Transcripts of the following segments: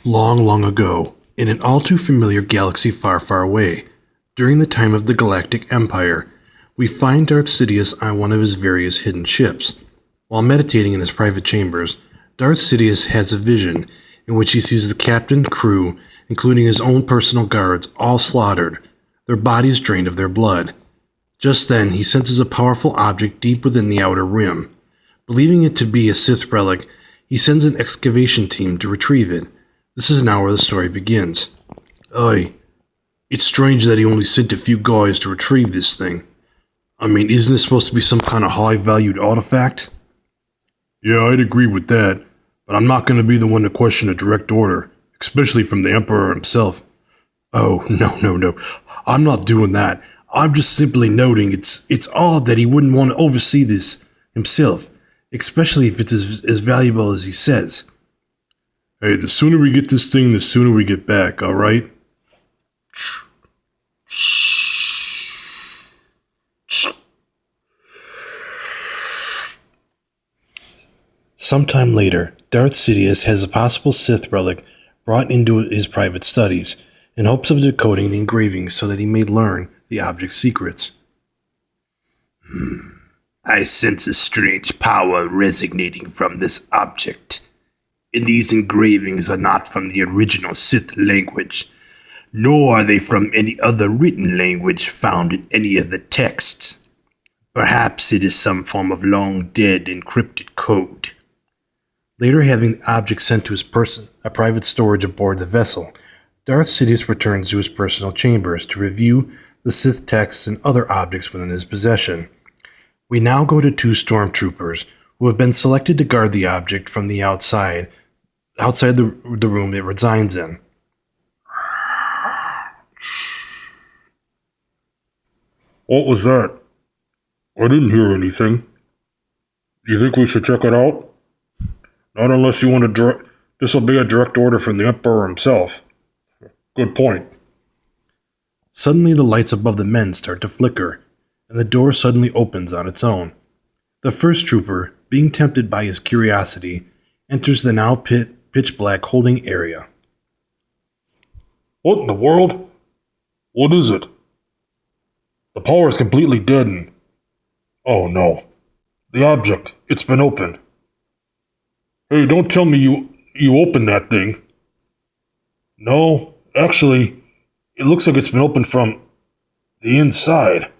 Long, long ago, in an all too familiar galaxy far, far away, during the time of the Galactic Empire, we find Darth Sidious on one of his various hidden ships. While meditating in his private chambers, Darth Sidious has a vision in which he sees the captain, crew, including his own personal guards, all slaughtered, their bodies drained of their blood. Just then, he senses a powerful object deep within the outer rim. Believing it to be a Sith relic, he sends an excavation team to retrieve it. This is now where the story begins. Aye, it's strange that he only sent a few guys to retrieve this thing. I mean, isn't this supposed to be some kind of high-valued artifact? Yeah, I'd agree with that, but I'm not going to be the one to question a direct order, especially from the Emperor himself. Oh, no. I'm not doing that. I'm just simply noting it's odd that he wouldn't want to oversee this himself, especially if it's as valuable as he says. Hey, the sooner we get this thing, the sooner we get back, alright? Sometime later, Darth Sidious has a possible Sith relic brought into his private studies, in hopes of decoding the engravings so that he may learn the object's secrets. I sense a strange power resonating from this object. And these engravings are not from the original Sith language, nor are they from any other written language found in any of the texts. Perhaps it is some form of long-dead encrypted code. Later, having the object sent to his a private storage aboard the vessel, Darth Sidious returns to his personal chambers to review the Sith texts and other objects within his possession. We now go to two stormtroopers who have been selected to guard the object from the outside the room it resides in. What was that? I didn't hear anything. You think we should check it out? Not unless you want to disobey a direct order from the Emperor himself. Good point. Suddenly the lights above the men start to flicker, and the door suddenly opens on its own. The first trooper, being tempted by his curiosity, enters the now pitch-black holding area. What in the world? What is it? The power is completely dead and... Oh no. The object, it's been opened. Hey, don't tell me you opened that thing. No, actually, it looks like it's been opened from the inside.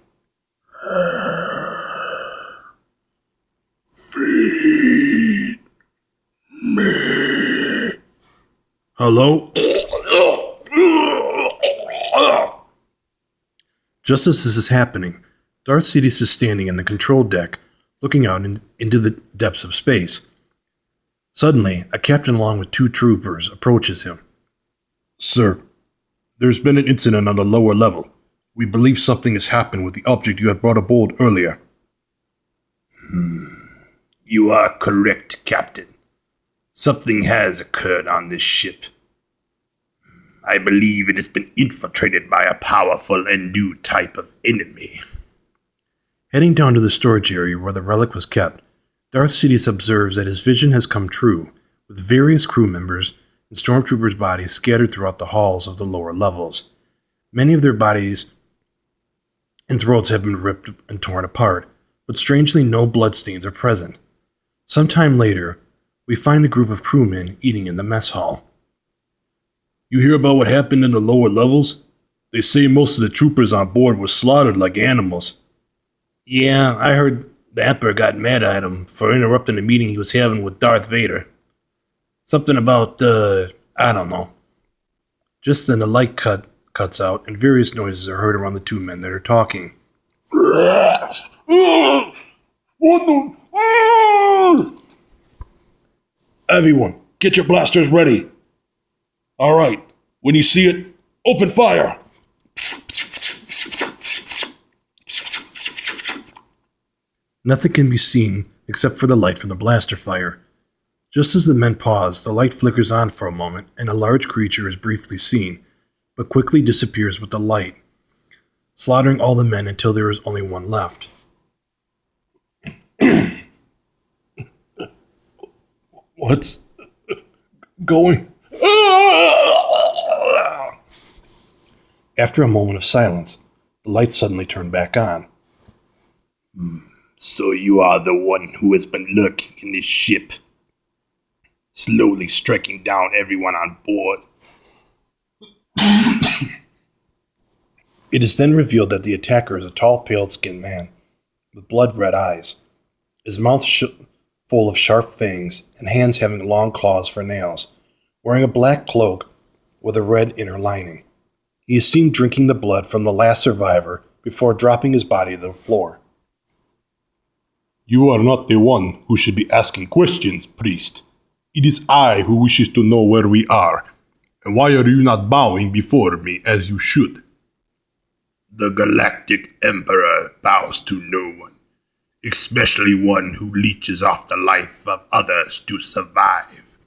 Feed me. Hello? Just as this is happening, Darth Sidious is standing in the control deck, looking out into the depths of space. Suddenly, a captain along with two troopers approaches him. Sir, there's been an incident on the lower level. We believe something has happened with the object you had brought aboard earlier. You are correct, Captain. Something has occurred on this ship. I believe it has been infiltrated by a powerful and new type of enemy. Heading down to the storage area where the relic was kept, Darth Sidious observes that his vision has come true, with various crew members and stormtroopers' bodies scattered throughout the halls of the lower levels. Many of their bodies and throats have been ripped and torn apart, but strangely no bloodstains are present. Sometime later, we find a group of crewmen eating in the mess hall. You hear about what happened in the lower levels? They say most of the troopers on board were slaughtered like animals. Yeah, I heard the Emperor got mad at him for interrupting the meeting he was having with Darth Vader. Something about, I don't know. Just then the light cuts out and various noises are heard around the two men that are talking. Everyone, get your blasters ready. All right, when you see it, open fire. Nothing can be seen except for the light from the blaster fire. Just as the men pause, the light flickers on for a moment and a large creature is briefly seen, but quickly disappears with the light, slaughtering all the men until there is only one left. What's going? Ah! After a moment of silence, the lights suddenly turned back on. So you are the one who has been lurking in this ship, slowly striking down everyone on board. It is then revealed that the attacker is a tall, pale-skinned man with blood-red eyes, his mouth full of sharp fangs and hands having long claws for nails, wearing a black cloak with a red inner lining. He is seen drinking the blood from the last survivor before dropping his body to the floor. You are not the one who should be asking questions, priest. It is I who wishes to know where we are, and why are you not bowing before me as you should? The Galactic Emperor bows to no one, especially one who leeches off the life of others to survive.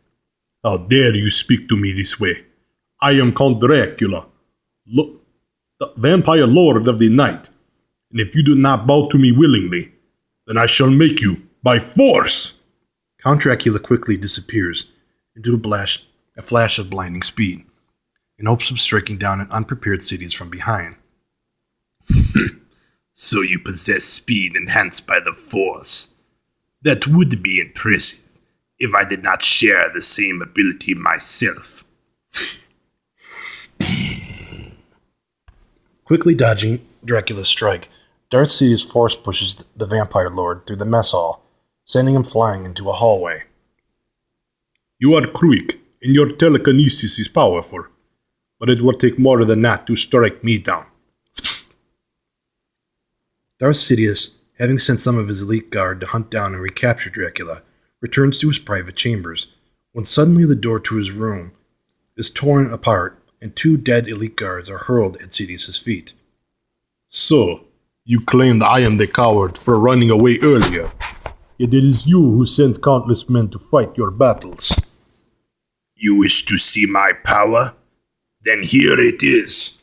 How dare you speak to me this way? I am Count Dracula, the vampire lord of the night, and if you do not bow to me willingly, then I shall make you by force. Count Dracula quickly disappears into a flash of blinding speed, in hopes of striking down an unprepared Sidious from behind. So you possess speed enhanced by the Force. That would be impressive if I did not share the same ability myself. Quickly dodging Dracula's strike, Darth Sidious force pushes the vampire lord through the mess hall, sending him flying into a hallway. You are quick, and your telekinesis is powerful, but it will take more than that to strike me down. Darth Sidious, having sent some of his elite guard to hunt down and recapture Dracula, returns to his private chambers, when suddenly the door to his room is torn apart and 2 dead elite guards are hurled at Sidious's feet. So, you claimed I am the coward for running away earlier, yet it is you who sent countless men to fight your battles. You wish to see my power? Then here it is.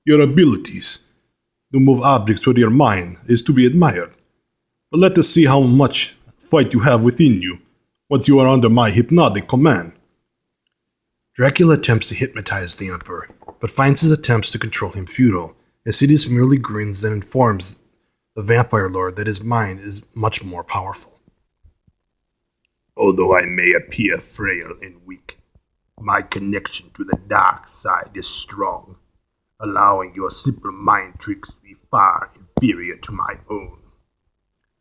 Your abilities to move objects with your mind is to be admired. But let us see how much fight you have within you once you are under my hypnotic command. Dracula attempts to hypnotize the Emperor, but finds his attempts to control him futile, as Sidious merely grins and informs the vampire lord that his mind is much more powerful. Although I may appear frail and weak, my connection to the dark side is strong, allowing your simple mind tricks to be far inferior to my own.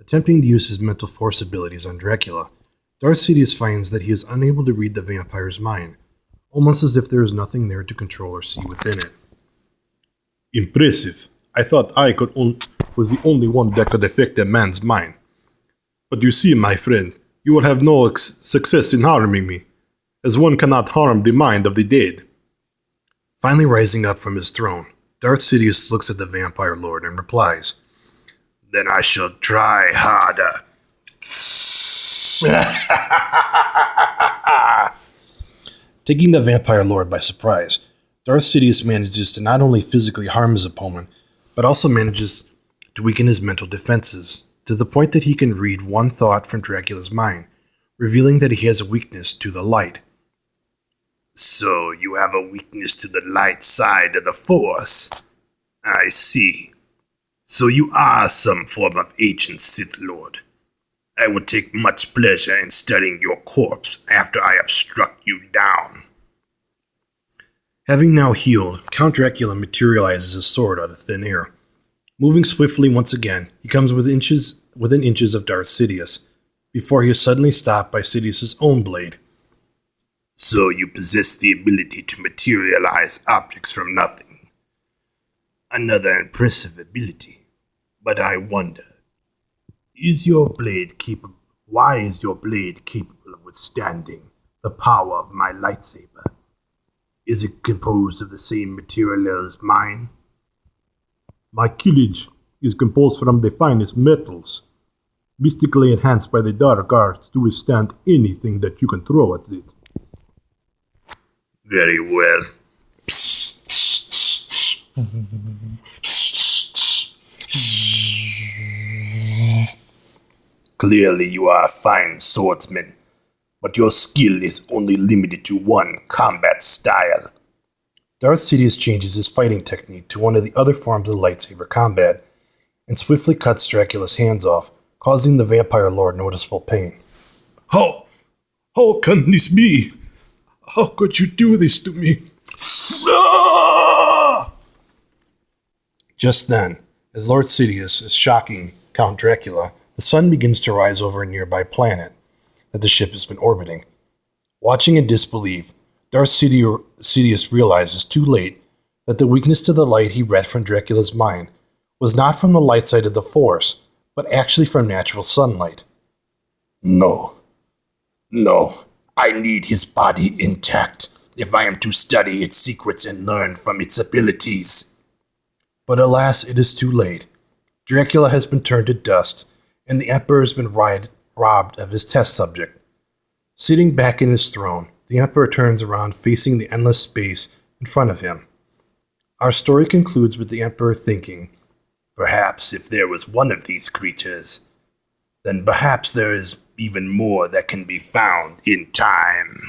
Attempting to use his mental force abilities on Dracula, Darth Sidious finds that he is unable to read the vampire's mind, almost as if there is nothing there to control or see within it. Impressive. I thought I was the only one that could affect a man's mind. But you see, my friend, you will have no success in harming me, as one cannot harm the mind of the dead. Finally rising up from his throne, Darth Sidious looks at the vampire lord and replies, Then I shall try harder. Taking the vampire lord by surprise, Darth Sidious manages to not only physically harm his opponent, but also manages to weaken his mental defenses, to the point that he can read one thought from Dracula's mind, revealing that he has a weakness to the light. So you have a weakness to the light side of the Force. I see. So you are some form of ancient Sith Lord. I would take much pleasure in studying your corpse after I have struck you down. Having now healed, Count Dracula materializes his sword out of thin air. Moving swiftly once again, he comes within inches of Darth Sidious, before he is suddenly stopped by Sidious's own blade. So you possess the ability to materialize objects from nothing. Another impressive ability. But I wonder, why is your blade capable of withstanding the power of my lightsaber? Is it composed of the same material as mine? My killage is composed from the finest metals, mystically enhanced by the dark arts to withstand anything that you can throw at it. Very well. Clearly you are a fine swordsman, but your skill is only limited to one combat style. Darth Sidious changes his fighting technique to one of the other forms of lightsaber combat and swiftly cuts Dracula's hands off, causing the vampire lord noticeable pain. How can this be? How could you do this to me? Just then, as Lord Sidious is shocking Count Dracula, the sun begins to rise over a nearby planet that the ship has been orbiting. Watching in disbelief, Darth Sidious realizes too late that the weakness to the light he read from Dracula's mind was not from the light side of the Force, but actually from natural sunlight. No, I need his body intact if I am to study its secrets and learn from its abilities. But alas, it is too late. Dracula has been turned to dust, and the Emperor has been robbed of his test subject. Sitting back in his throne, the Emperor turns around facing the endless space in front of him. Our story concludes with the Emperor thinking, perhaps if there was one of these creatures, then perhaps there is even more that can be found in time.